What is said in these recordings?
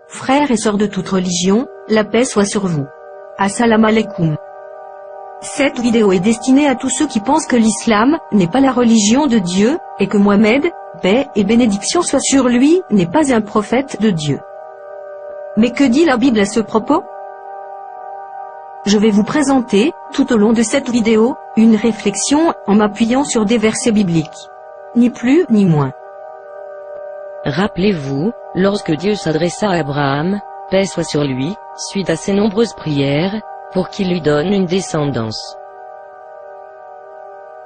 Frères et sœurs de toute religion, la paix soit sur vous. Assalamu alaikum. Cette vidéo est destinée à tous ceux qui pensent que l'islam n'est pas la religion de Dieu, et que Mohammed, paix et bénédiction soient sur lui, n'est pas un prophète de Dieu. Mais que dit la Bible à ce propos? Je vais vous présenter, tout au long de cette vidéo, une réflexion en m'appuyant sur des versets bibliques. Ni plus ni moins. Rappelez-vous, lorsque Dieu s'adressa à Abraham, paix soit sur lui, suite à ses nombreuses prières, pour qu'il lui donne une descendance.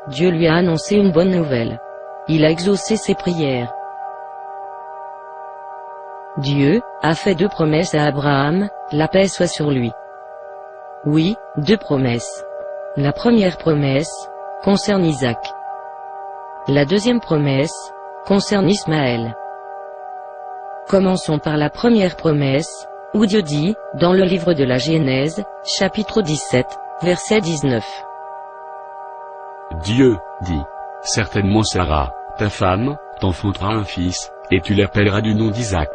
Dieu lui a annoncé une bonne nouvelle. Il a exaucé ses prières. Dieu a fait 2 promesses à Abraham, la paix soit sur lui. Oui, 2 promesses. La première promesse concerne Isaac. La deuxième promesse concerne Ismaël. Commençons par la première promesse, où Dieu dit, dans le livre de la Genèse, chapitre 17, verset 19. Dieu dit, certainement Sarah, ta femme, t'enfantera un fils, et tu l'appelleras du nom d'Isaac.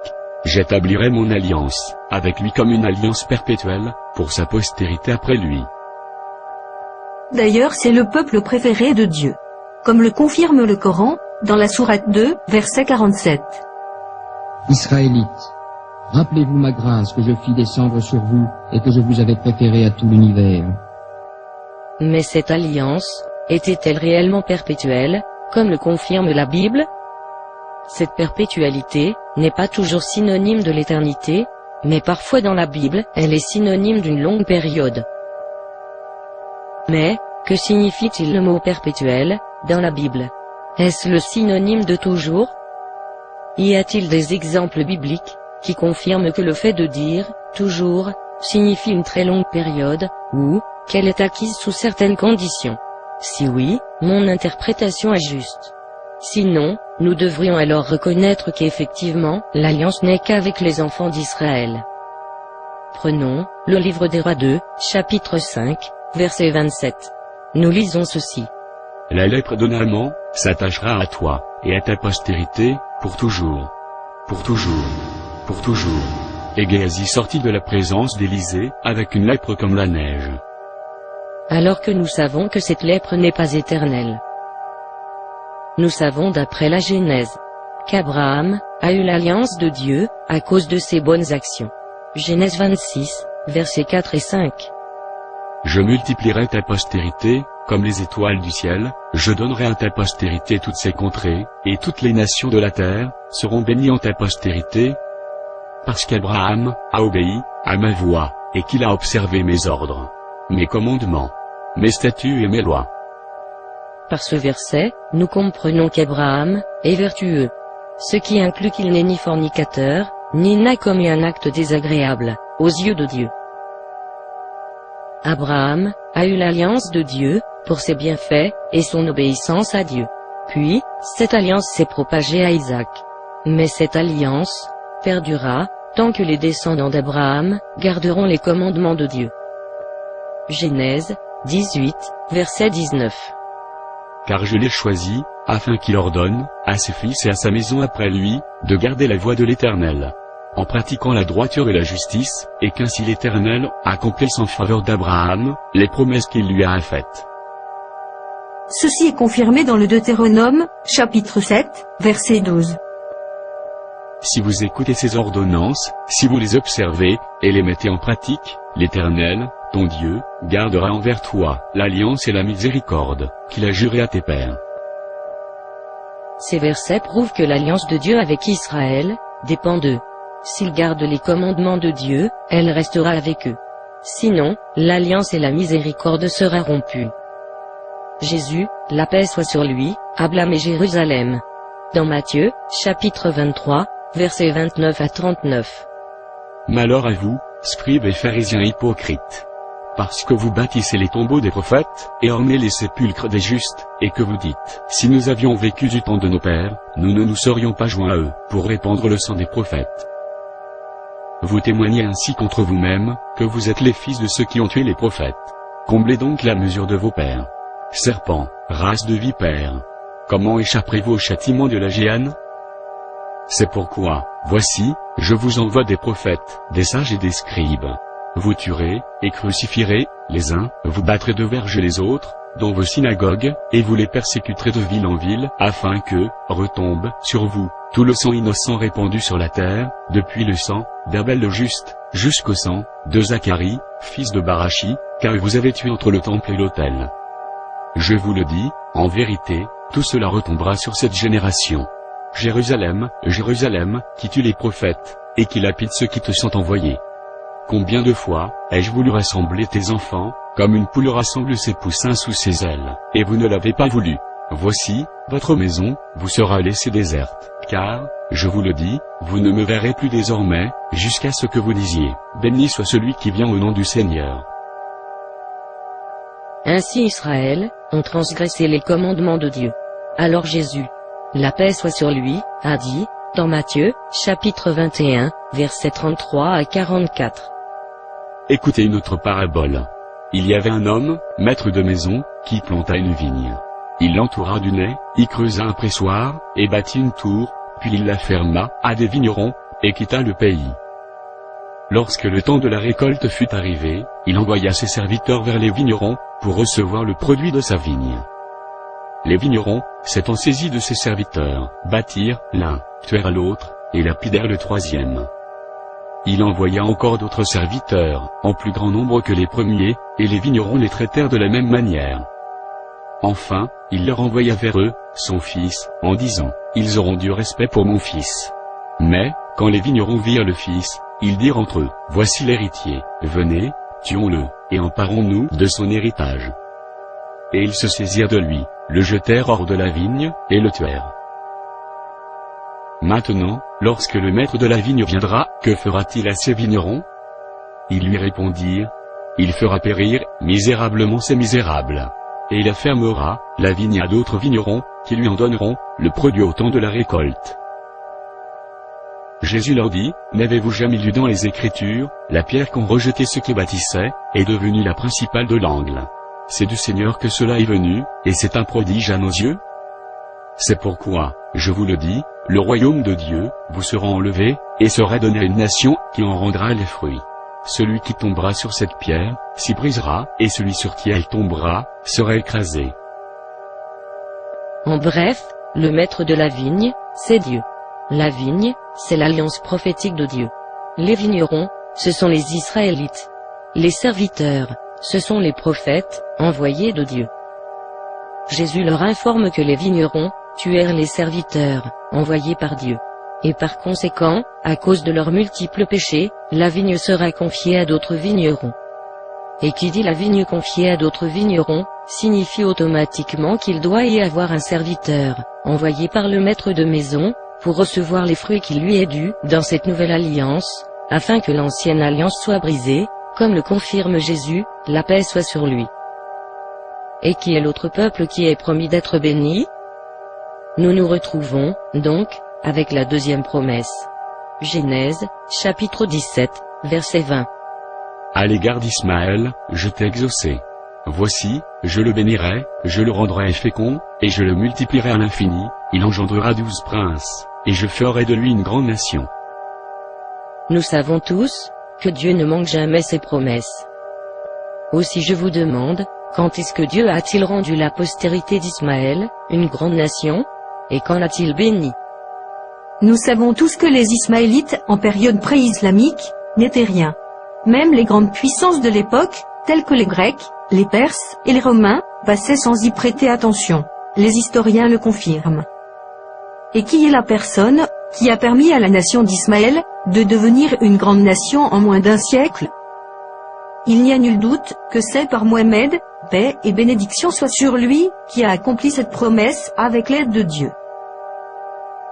J'établirai mon alliance avec lui comme une alliance perpétuelle, pour sa postérité après lui. D'ailleurs, c'est le peuple préféré de Dieu. Comme le confirme le Coran, dans la sourate 2, verset 47. Israélites, rappelez-vous ma grâce que je fis descendre sur vous et que je vous avais préféré à tout l'univers. Mais cette alliance, était-elle réellement perpétuelle, comme le confirme la Bible? Cette perpétualité n'est pas toujours synonyme de l'éternité, mais parfois dans la Bible, elle est synonyme d'une longue période. Mais, que signifie-t-il le mot perpétuel, dans la Bible? Est-ce le synonyme de toujours? Y a-t-il des exemples bibliques, qui confirment que le fait de dire « toujours » signifie une très longue période, ou qu'elle est acquise sous certaines conditions? Si oui, mon interprétation est juste. Sinon, nous devrions alors reconnaître qu'effectivement, l'alliance n'est qu'avec les enfants d'Israël. Prenons, le livre des Rois 2, chapitre 5, verset 27. Nous lisons ceci. La lèpre de Naaman s'attachera à toi, et à ta postérité, pour toujours. Pour toujours. Pour toujours. Et Géasi sortit de la présence d'Élisée, avec une lèpre comme la neige. Alors que nous savons que cette lèpre n'est pas éternelle. Nous savons d'après la Genèse, qu'Abraham a eu l'alliance de Dieu, à cause de ses bonnes actions. Genèse 26, versets 4 et 5. Je multiplierai ta postérité, comme les étoiles du ciel, je donnerai à ta postérité toutes ces contrées, et toutes les nations de la terre seront bénies en ta postérité, parce qu'Abraham a obéi à ma voix, et qu'il a observé mes ordres, mes commandements, mes statuts et mes lois. Par ce verset, nous comprenons qu'Abraham est vertueux, ce qui inclut qu'il n'est ni fornicateur, ni n'a commis un acte désagréable aux yeux de Dieu. Abraham a eu l'alliance de Dieu, pour ses bienfaits, et son obéissance à Dieu. Puis, cette alliance s'est propagée à Isaac. Mais cette alliance perdurera, tant que les descendants d'Abraham garderont les commandements de Dieu. Genèse 18, verset 19. Car je l'ai choisi, afin qu'il ordonne, à ses fils et à sa maison après lui, de garder la voie de l'Éternel, en pratiquant la droiture et la justice, et qu'ainsi l'Éternel accomplisse en faveur d'Abraham les promesses qu'il lui a faites. Ceci est confirmé dans le Deutéronome, chapitre 7, verset 12. Si vous écoutez ces ordonnances, si vous les observez, et les mettez en pratique, l'Éternel, ton Dieu, gardera envers toi l'alliance et la miséricorde qu'il a juré à tes pères. Ces versets prouvent que l'alliance de Dieu avec Israël dépend d'eux. S'ils gardent les commandements de Dieu, elle restera avec eux. Sinon, l'alliance et la miséricorde sera rompues. Jésus, la paix soit sur lui, a blâmé Jérusalem. Dans Matthieu, chapitre 23, versets 29 à 39. Malheur à vous, scribes et pharisiens hypocrites. Parce que vous bâtissez les tombeaux des prophètes, et ornez les sépulcres des justes, et que vous dites, si nous avions vécu du temps de nos pères, nous ne nous serions pas joints à eux, pour répandre le sang des prophètes. Vous témoignez ainsi contre vous-même, que vous êtes les fils de ceux qui ont tué les prophètes. Comblez donc la mesure de vos pères. Serpents, race de vipères. Comment échapperez-vous au châtiment de la géhenne? C'est pourquoi, voici, je vous envoie des prophètes, des sages et des scribes. Vous tuerez, et crucifierez, les uns, vous battrez de verge les autres, dans vos synagogues, et vous les persécuterez de ville en ville, afin que, retombe, sur vous, tout le sang innocent répandu sur la terre, depuis le sang d'Abel le juste, jusqu'au sang de Zacharie, fils de Barachi, car vous avez tué entre le temple et l'autel. Je vous le dis, en vérité, tout cela retombera sur cette génération. Jérusalem, Jérusalem, qui tue les prophètes, et qui lapide ceux qui te sont envoyés. Combien de fois ai-je voulu rassembler tes enfants, comme une poule rassemble ses poussins sous ses ailes, et vous ne l'avez pas voulu. Voici, votre maison vous sera laissée déserte, car, je vous le dis, vous ne me verrez plus désormais, jusqu'à ce que vous disiez, béni soit celui qui vient au nom du Seigneur. Ainsi Israël ont transgressé les commandements de Dieu. Alors Jésus, la paix soit sur lui, a dit, dans Matthieu, chapitre 21, versets 33 à 44. Écoutez une autre parabole. Il y avait un homme, maître de maison, qui planta une vigne. Il l'entoura du nez, y creusa un pressoir, et bâtit une tour, puis il la ferma à des vignerons, et quitta le pays. Lorsque le temps de la récolte fut arrivé, il envoya ses serviteurs vers les vignerons, pour recevoir le produit de sa vigne. Les vignerons, s'étant saisis de ses serviteurs, battirent l'un, tuèrent l'autre, et lapidèrent le troisième. Il envoya encore d'autres serviteurs, en plus grand nombre que les premiers, et les vignerons les traitèrent de la même manière. Enfin, il leur envoya vers eux, son fils, en disant, « Ils auront du respect pour mon fils. » Mais, quand les vignerons virent le fils, ils dirent entre eux, « Voici l'héritier, venez, tuons-le, et emparons-nous de son héritage. » Et ils se saisirent de lui, le jetèrent hors de la vigne, et le tuèrent. Maintenant, lorsque le maître de la vigne viendra, que fera-t-il à ces vignerons? Ils lui répondirent, il fera périr misérablement ces misérables. Et il fermera la vigne à d'autres vignerons, qui lui en donneront le produit au temps de la récolte. Jésus leur dit, n'avez-vous jamais lu dans les Écritures, la pierre qu'ont rejeté ceux qui bâtissaient, est devenue la principale de l'angle. C'est du Seigneur que cela est venu, et c'est un prodige à nos yeux. C'est pourquoi, je vous le dis, le royaume de Dieu vous sera enlevé, et sera donné à une nation qui en rendra les fruits. Celui qui tombera sur cette pierre, s'y brisera, et celui sur qui elle tombera, sera écrasé. En bref, le maître de la vigne, c'est Dieu. La vigne, c'est l'alliance prophétique de Dieu. Les vignerons, ce sont les Israélites. Les serviteurs, ce sont les prophètes, envoyés de Dieu. Jésus leur informe que les vignerons tuèrent les serviteurs, envoyés par Dieu. Et par conséquent, à cause de leurs multiples péchés, la vigne sera confiée à d'autres vignerons. Et qui dit la vigne confiée à d'autres vignerons, signifie automatiquement qu'il doit y avoir un serviteur, envoyé par le maître de maison, pour recevoir les fruits qui lui est dû, dans cette nouvelle alliance, afin que l'ancienne alliance soit brisée, comme le confirme Jésus, la paix soit sur lui. Et qui est l'autre peuple qui est promis d'être béni? Nous nous retrouvons, donc, avec la deuxième promesse. Genèse, chapitre 17, verset 20. À l'égard d'Ismaël, je t'ai exaucé. Voici, je le bénirai, je le rendrai fécond, et je le multiplierai à l'infini, il engendrera 12 princes, et je ferai de lui une grande nation. Nous savons tous, que Dieu ne manque jamais ses promesses. Aussi je vous demande, quand est-ce que Dieu a-t-il rendu la postérité d'Ismaël, une grande nation? Et quand l'a-t-il béni? Nous savons tous que les Ismaélites, en période pré-islamique, n'étaient rien. Même les grandes puissances de l'époque, telles que les Grecs, les Perses et les Romains, passaient sans y prêter attention. Les historiens le confirment. Et qui est la personne qui a permis à la nation d'Ismaël de devenir une grande nation en moins d'un siècle? Il n'y a nul doute que c'est par Mohammed, paix et bénédiction soit sur lui, qui a accompli cette promesse avec l'aide de Dieu.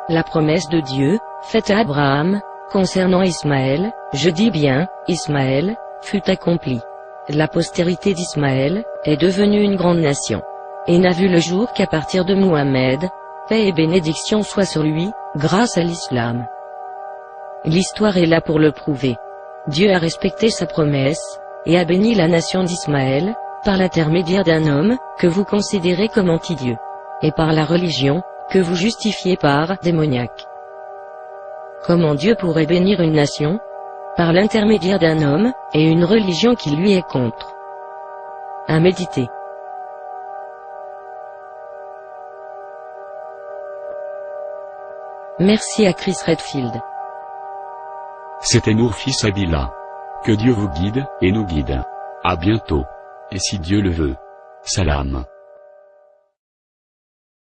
La promesse de Dieu, faite à Abraham, concernant Ismaël, je dis bien, Ismaël, fut accomplie. La postérité d'Ismaël est devenue une grande nation, et n'a vu le jour qu'à partir de Mohammed, paix et bénédiction soit sur lui, grâce à l'islam. L'histoire est là pour le prouver. Dieu a respecté sa promesse, et a béni la nation d'Ismaël, par l'intermédiaire d'un homme, que vous considérez comme anti-Dieu, et par la religion, que vous justifiez par démoniaque. Comment Dieu pourrait bénir une nation? Par l'intermédiaire d'un homme, et une religion qui lui est contre. À méditer. Merci à Chris Redfield. C'était Nour fils Abila. Que Dieu vous guide, et nous guide. À bientôt. Et si Dieu le veut. Salam.